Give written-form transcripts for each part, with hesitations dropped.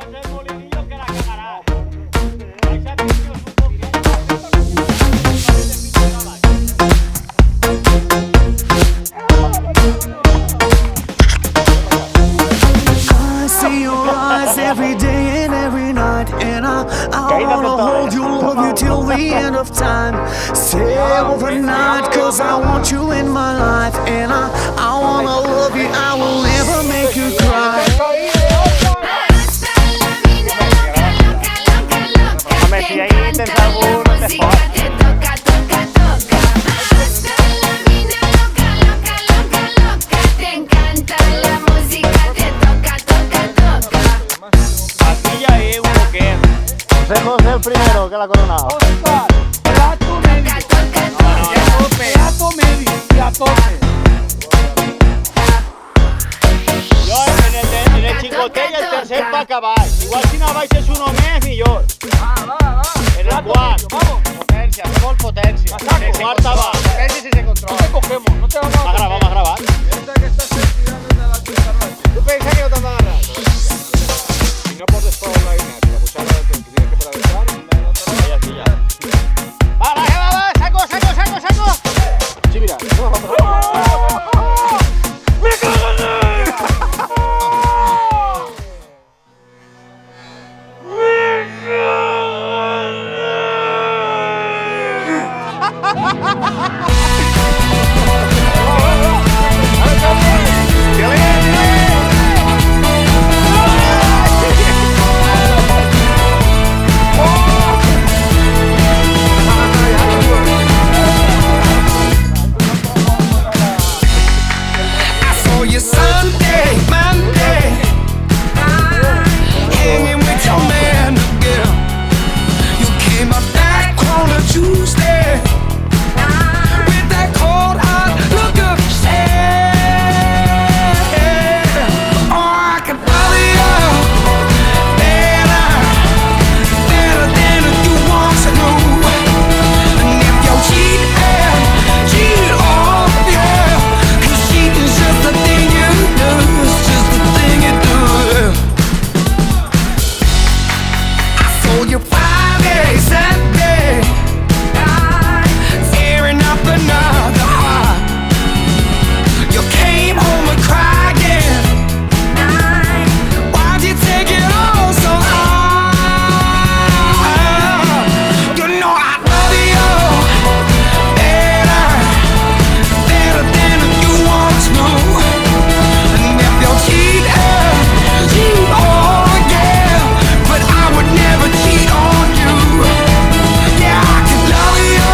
I see your eyes every day and every night, and I wanna hold you, love you till the end of time. Stay overnight, cause I want you in my life, and I wanna love you, I will never make you cry. Vabbè, sì, hai tentato uno e forte. José José el primero que la ha coronado. Oscar, plato medio. Plato medio y a tope. Jo en el xicotell el tercer va acabar. Igual si no baixes uno més, millor. Va. En el quart. Vamos. Potència, molt potència. En el quart va. Potència si se controla. No te cogemos, no te vamos a coger. M'ha gravat. Piensa que estás tirando de la cucaracha. Tu pensa que no te'n va agarrar? Si no podes probar la línea, la cuchara que tienes que atravesar. Ja, sí, ja. Va, saco. Sí, mira. No, vamos. You Sunday, Monday, hanging with your man again. You came up back on a Tuesday with that cold hard look of shame. Oh, I can follow you better than you want to know. And if you cheat on me, 'cause cheating's just the thing you do. It's just the thing you do. I saw you Friday, Saturday, tearing up another heart. You came home and crying. Why'd you take it all so hard? You know I love you better than you want to. And if you cheat, oh yeah, but I would never cheat on you. Yeah, I can love you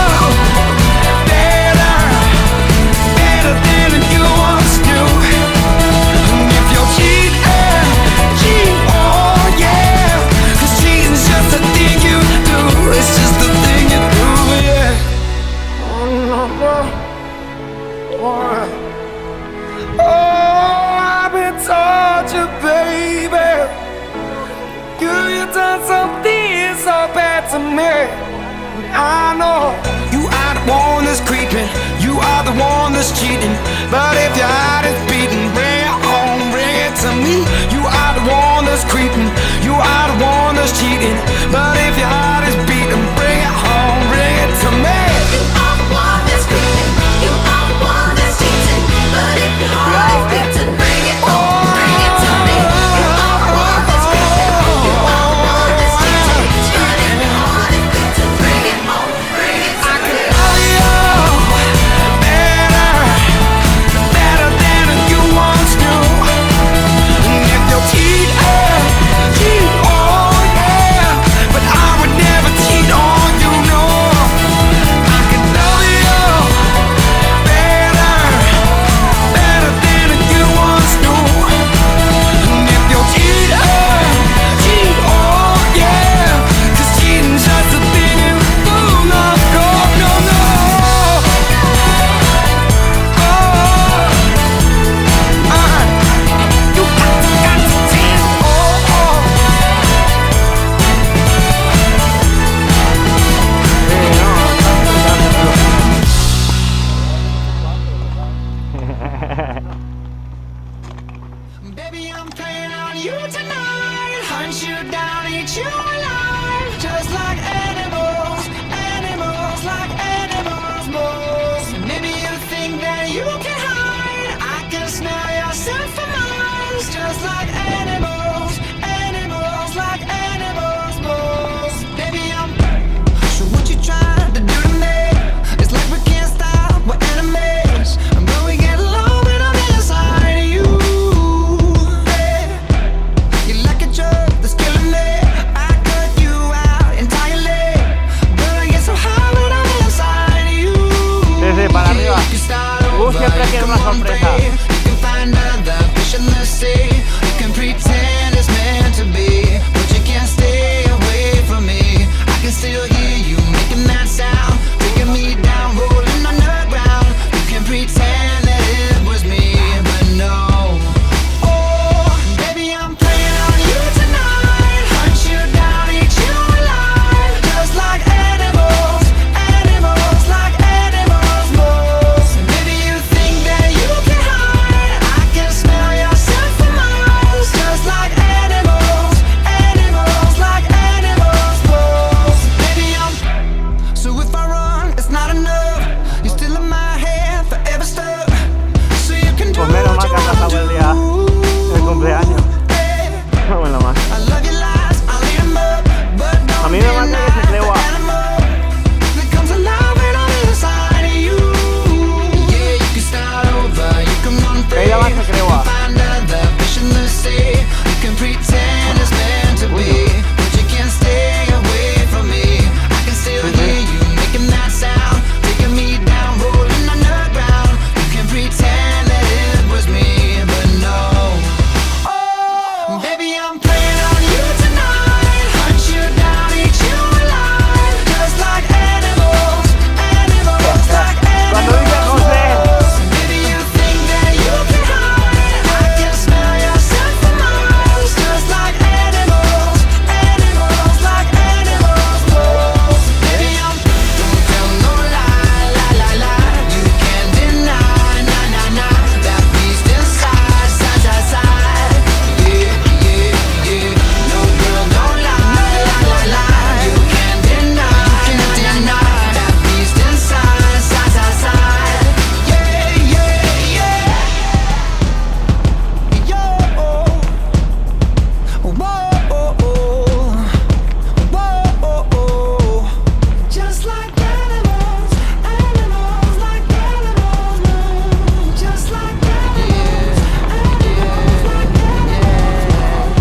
better than you want to. And if you cheat, oh yeah, 'cause cheating's just a thing you do. It's just the thing you do, yeah. Oh, I've been tortured, baby. You've done something so bad to me. I know you are the one that's creeping, you are the one that's cheating. But if your heart is beating, bring it home, bring it to me. You are the one that's creeping, you are the one that's cheating. But if your heart is beating, bring it home, bring it to me. You are the one that's creeping, you are the one that's cheating. But if your heart is beating, bring it home, bring it to me. You are the one that's creeping, you are the one that's cheating. But if your heart is beating, bring it home, bring it to me. I can love you better than you want to. And if you cheat, oh yeah, but I would never cheat on you, no. I can love you better than you want to. And if you cheat, oh yeah, 'cause cheating's just a thing you do. No. You got to cheat, Baby, I'm playing on you tonight. I hunt you down, eat you alive, just like animals, animals, like animals most. Maybe you think that you can hide, I can smell your scent from miles, just like animals, animals, like animals most. Baby, I'm so what you trying to do to me? It's like we can't stop, we're enemies, but we get along when I'm inside of you. Yeah. You're like a drug that's killing me. I cut you out entirely, but I get so high when I'm inside of you. Sí, sí, para arriba. You can start Tú over, siempre you quieres can una run sorpresa. free, you can find other fish in the sea, you can pretend it's meant to be, but you can't stay away from me. I can still hear you making that sound, taking me down, rolling on the ground. You can pretend that it was me, but no. Oh, baby, I'm playing on you tonight. Hunt you down, eat you alive, just like animals, animals, like animals most. Maybe you think that you can hide, I can smell your scent from miles, just like animals, animals, like animals most. Baby, I'm so if I run, it's not enough. You're still in my head, forever stuck. So you can do Pues menos what mal you que has pasado el día, el cumpleaños. Bueno, más. I love your lies, I'll eat 'em up, but don't A mí me manda que se creo a- that comes alive when I'm inside of you. Yeah, you can start over, you can run free, Ahí la base creo you a- can find other fish in the sea, you can pretend it's meant to be, but you can't stay away from me. I can still hear you making that sound, taking me down, rolling on the ground. You can pretend that it was me, but no. Oh, baby, I'm playing on you tonight. Hunt you down, eat you alive, just like animals, animals, like Cuando dice José, animals. Maybe you think that you can hide, I can smell your scent from miles, just like animals, animals, like animals most. Baby, I'm don't tell no lie, lie, lie, lie. You can't deny, nah, nah, nah, that beast inside, side, side, side. Yeah, yeah, yeah. No girl, don't lie, lie, lie, lie. You can't deny, that beast inside, side, side, side. Yeah, yeah, yeah. Yo, whoa, whoa. Just like animals, animals, like animals, just like animals, animals, like animals.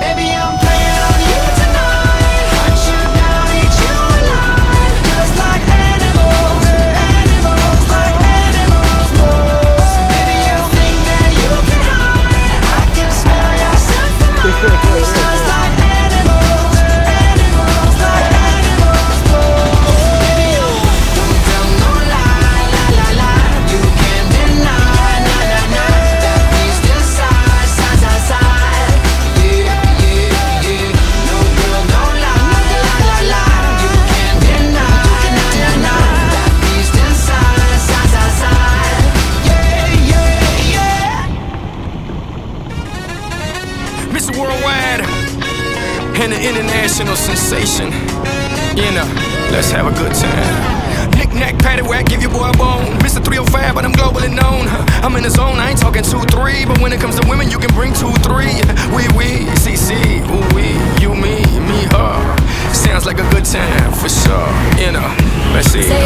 Baby, I'm playing on you tonight. Hunt you down, eat you alive, just like animals, animals, like animals most. Baby, you think that you can hide, I can smell your scent from miles, just like animals, animals, like animals most. Baby, don't tell no lie, lie, lie, lie. You can't deny, nah, nah, nah, that beast inside, side, side, side. Yeah, yeah, yeah. No girl, don't lie, lie, lie, lie. You can't deny, nah, nah, nah, that beast inside, side, side, side. Yeah, yeah, yeah. Mr. Worldwide and the international sensation. You know, let's have a good time. Knick-knack, paddywhack, give your boy a bone. Mr. 305, but I'm globally known. I'm in the zone, I ain't talking 2-3, but when it comes to women, you can bring 2-3. We, CC, ooh, we, you, me, her. Sounds like a good time for sure. You know, let's see. Say